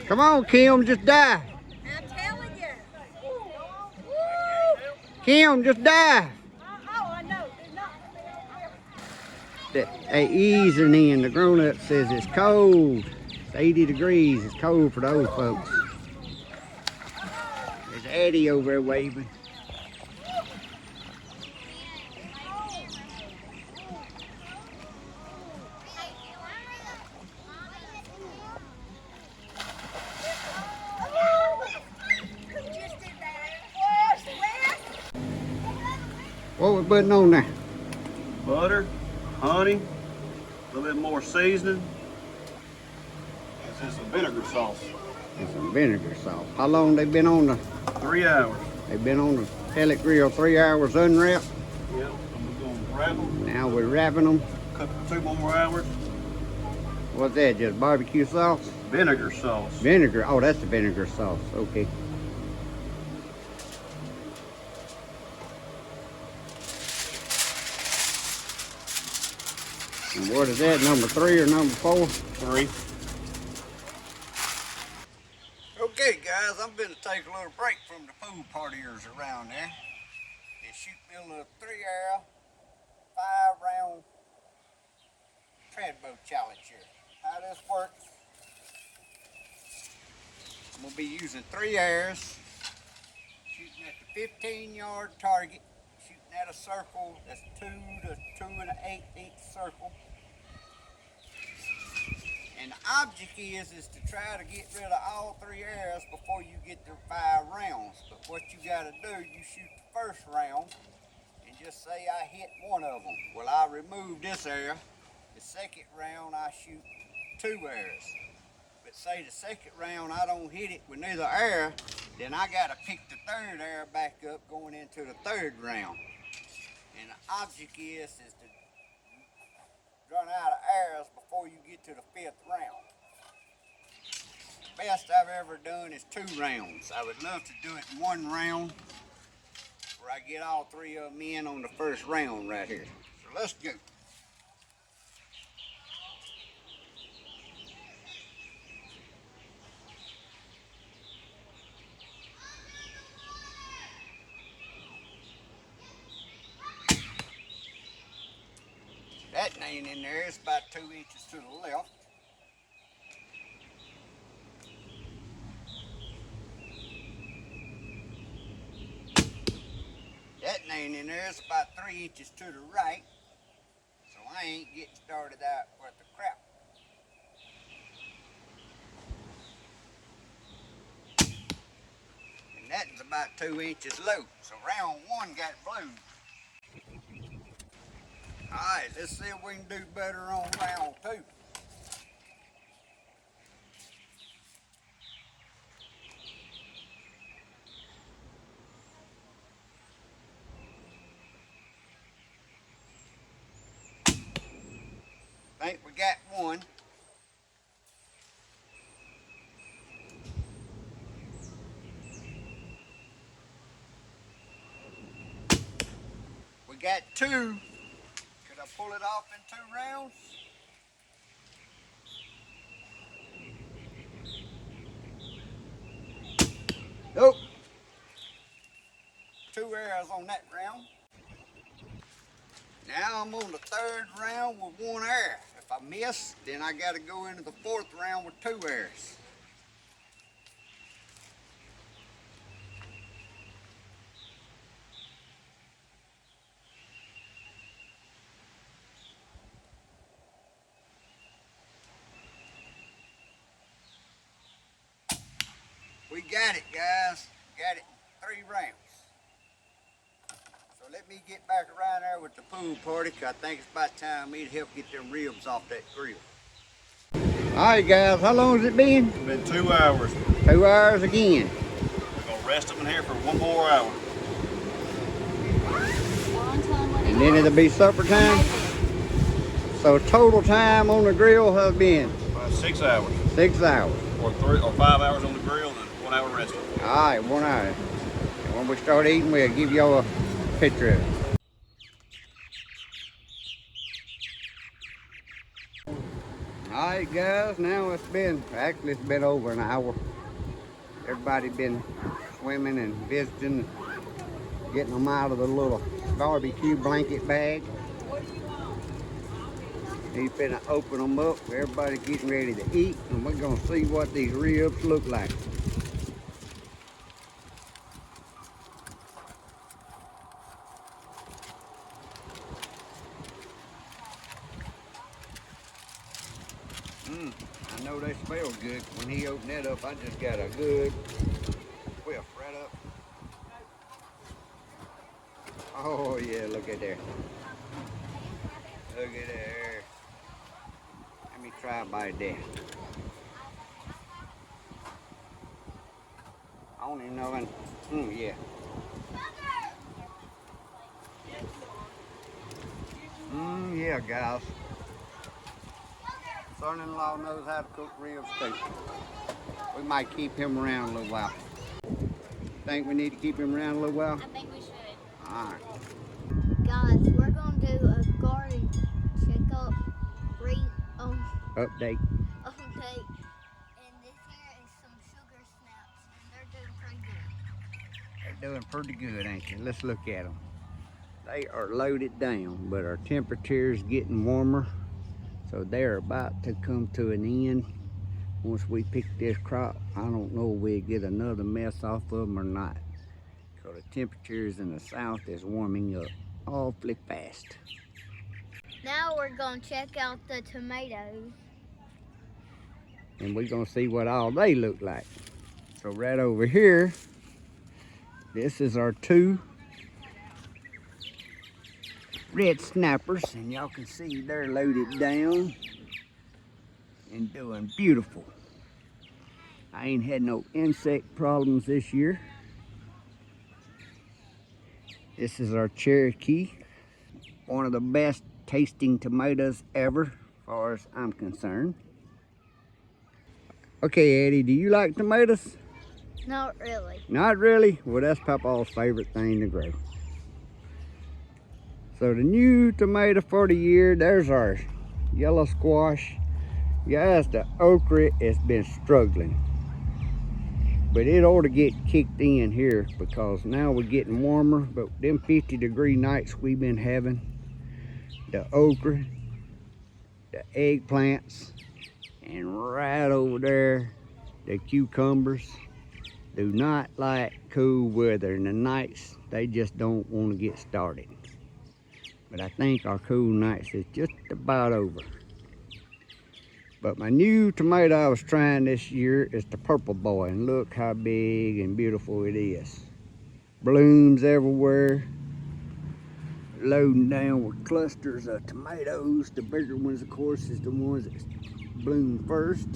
Come on, Kim, just die. I'm telling you. Kim, just die. Oh, I know. They easing in. The grown-up says it's cold. It's 80 degrees. It's cold for those folks. There's Eddie over there waving. What we putting on there? Butter, honey, a little bit more seasoning. This is some vinegar sauce. And some vinegar sauce. How long they been on the? 3 hours. They've been on the pellet grill 3 hours unwrapped. Yep. And we're going to wrap them. Now we're wrapping them. Cook 2 more hours. What's that? Just barbecue sauce? Vinegar sauce. Vinegar. Oh, that's the vinegar sauce. Okay. And what is that? Number 3 or number 4? 3. Okay, guys, I'm going to take a little break from the pool partiers around there and shoot me a little 3-hour, 5-round treadboat challenge here. How this works, I'm going to be using 3 arrows, shooting at the 15-yard target, shooting at a circle that's 2 to 2 1/8 inch circle. And the object is to try to get rid of all 3 arrows before you get to 5 rounds. But what you got to do, you shoot the first round and just say I hit one of them. Well, I remove this arrow. The second round I shoot 2 arrows. But say the second round I don't hit it with neither arrow, then I got to pick the 3rd arrow back up going into the 3rd round. And the object is to run out of arrows before you get to the 5th round. Best I've ever done is 2 rounds. I would love to do it in 1 round where I get all 3 of them in on the first round right here. So let's go. That ain't in there, it's about 2 inches to the left. That ain't in there, it's about 3 inches to the right. So I ain't getting started out with the crap. And that's about 2 inches low. So round 1 got blue. Alright, let's see if we can do better on round 2. Think we got 1. We got 2. Could I pull it off in 2 rounds? Nope. 2 arrows on that round. Now I'm on the 3rd round with 1 arrow. If I miss, then I got to go into the 4th round with 2 arrows. We got it, guys. Got it in 3 rounds. So let me get back around there with the pool party, because I think it's about time me to help get them ribs off that grill. Alright guys, how long has it been? It's been 2 hours. 2 hours again. We're going to rest them in here for 1 more hour. And then it'll be supper time. So total time on the grill has been? About 6 hours. 6 hours. Or 5 hours on the grill and 1 hour resting. Alright, 1 hour. And when we start eating, we'll give y'all a picture of it. Alright guys, now it's been over an hour. Everybody been swimming and visiting, getting them out of the little barbecue blanket bag. He's finna open them up. Everybody's getting ready to eat, and we're gonna see what these ribs look like. I know they smell good. When he opened that up, I just got a good whiff right up. Oh yeah, look at there. Look at there. Let me try a bite there. I don't even know when, yeah. Yeah, guys. Son-in-law knows how to cook ribs too. We might keep him around a little while. Think we need to keep him around a little while? I think we should. Alright. Guys, we're going to do a garden checkup Update. Okay. And this here is some sugar snaps, and they're doing pretty good. They're doing pretty good, ain't they? Let's look at them. They are loaded down, but our temperature is getting warmer, so they're about to come to an end. Once we pick this crop, I don't know if we'll get another mess off of them or not, because the temperatures in the south is warming up awfully fast. Now we're going to check out the tomatoes. And we're going to see what all they look like. So right over here, this is our 2 red snappers, and y'all can see they're loaded down and doing beautiful. I ain't had no insect problems this year. This is our Cherokee, one of the best tasting tomatoes ever, as far as I'm concerned. Okay, Eddie, do you like tomatoes? Not really. Not really? Well, that's Papa's favorite thing to grow. So the new tomato for the year, there's our yellow squash. Guys, the okra has been struggling. But it ought to get kicked in here, because now we're getting warmer, but them 50-degree nights we've been having, the okra, the eggplants, and right over there, the cucumbers do not like cool weather. In the nights, they just don't want to get started. But I think our cool nights is just about over. But my new tomato I was trying this year is the Purple Boy, and look how big and beautiful it is. Blooms everywhere, loading down with clusters of tomatoes. The bigger ones, of course, is the ones that bloom first.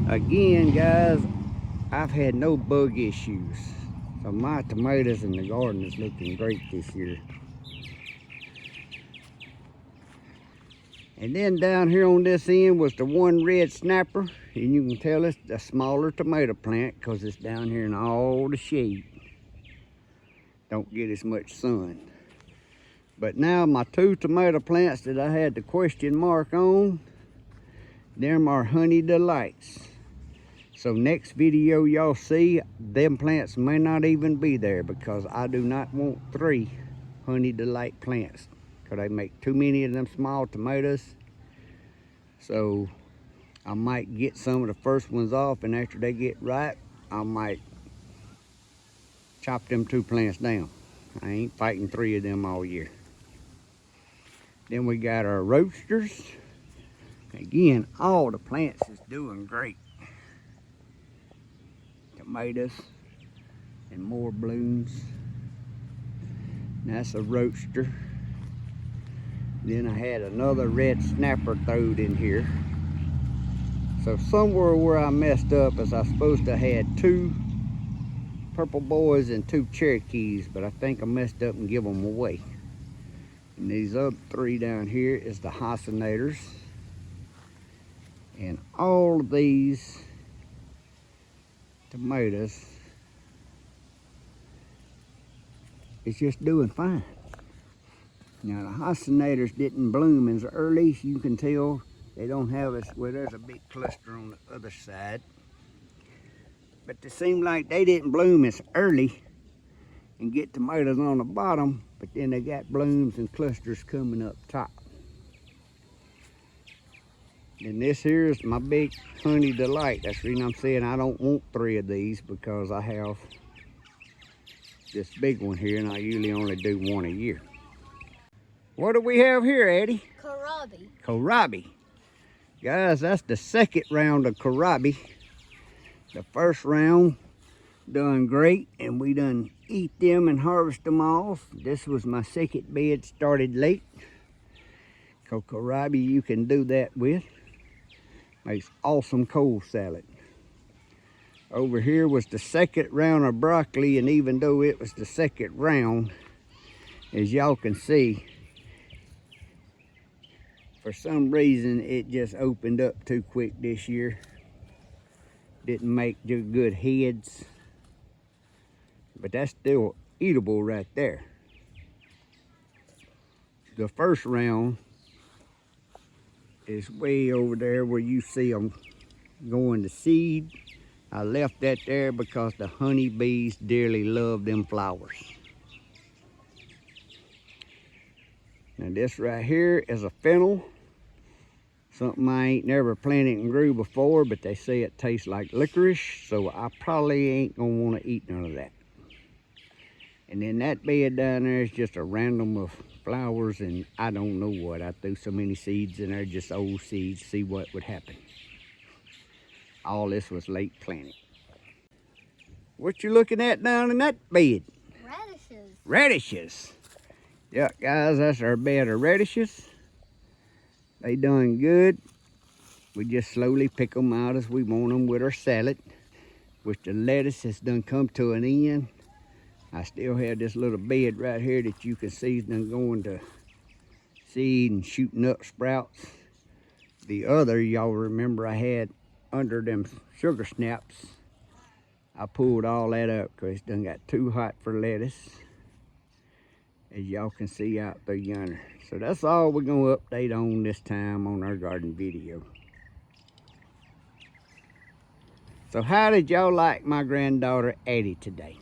Again, guys, I've had no bug issues, so my tomatoes in the garden is looking great this year. And then down here on this end was the 1 red snapper, and you can tell it's a smaller tomato plant because it's down here in all the shade. Don't get as much sun. But now my 2 tomato plants that I had the question mark on, them are Honey Delights. So next video y'all see, them plants may not even be there, because I do not want 3 Honey Delight plants, because they make too many of them small tomatoes. So I might get some of the first ones off, and after they get ripe, I might chop them 2 plants down. I ain't fighting 3 of them all year. Then we got our roasters. Again, all the plants is doing great. Tomatoes and more blooms. That's a roaster. Then I had another red snapper throwed in here. So somewhere where I messed up is I supposed to have 2 Purple Boys and 2 Cherokees, but I think I messed up and give them away. And these other 3 down here is the Hycenators. And all of these tomatoes is just doing fine. Now the hostinators didn't bloom as early. You can tell they don't have as well. There's a big cluster on the other side, but it seemed like they didn't bloom as early and get tomatoes on the bottom. But then they got blooms and clusters coming up top. And this here is my big honey delight. That's the reason I'm saying I don't want 3 of these, because I have this big one here, and I usually only do 1 a year. What do we have here, Eddie? Kohlrabi. Kohlrabi. Guys, that's the 2nd round of kohlrabi. The 1st round done great, and we done eat them and harvest them off. This was my 2nd bed, started late. Kohlrabi you can do that with. Makes awesome cold salad. Over here was the 2nd round of broccoli, and even though it was the 2nd round, as y'all can see, for some reason it just opened up too quick this year. Didn't make good heads, but that's still eatable right there. The 1st round is way over there where you see them going to seed. I left that there because the honeybees dearly love them flowers. Now this right here is a fennel. Something I ain't never planted and grew before, but they say it tastes like licorice, so I probably ain't gonna want to eat none of that. And then that bed down there is just a random of flowers, and I don't know what. I threw so many seeds in there, just old seeds, see what would happen. All this was late planted. What you looking at down in that bed? Radishes. Radishes. Yeah, guys, that's our bed of radishes. They done good. We just slowly pick them out as we want them with our salad, which the lettuce has done come to an end. I still have this little bed right here that you can see is done going to seed and shooting up sprouts. The other, y'all remember I had under them sugar snaps. I pulled all that up because it's done got too hot for lettuce, as y'all can see out there yonder. So that's all we're going to update on this time on our garden video. So how did y'all like my granddaughter Addie today?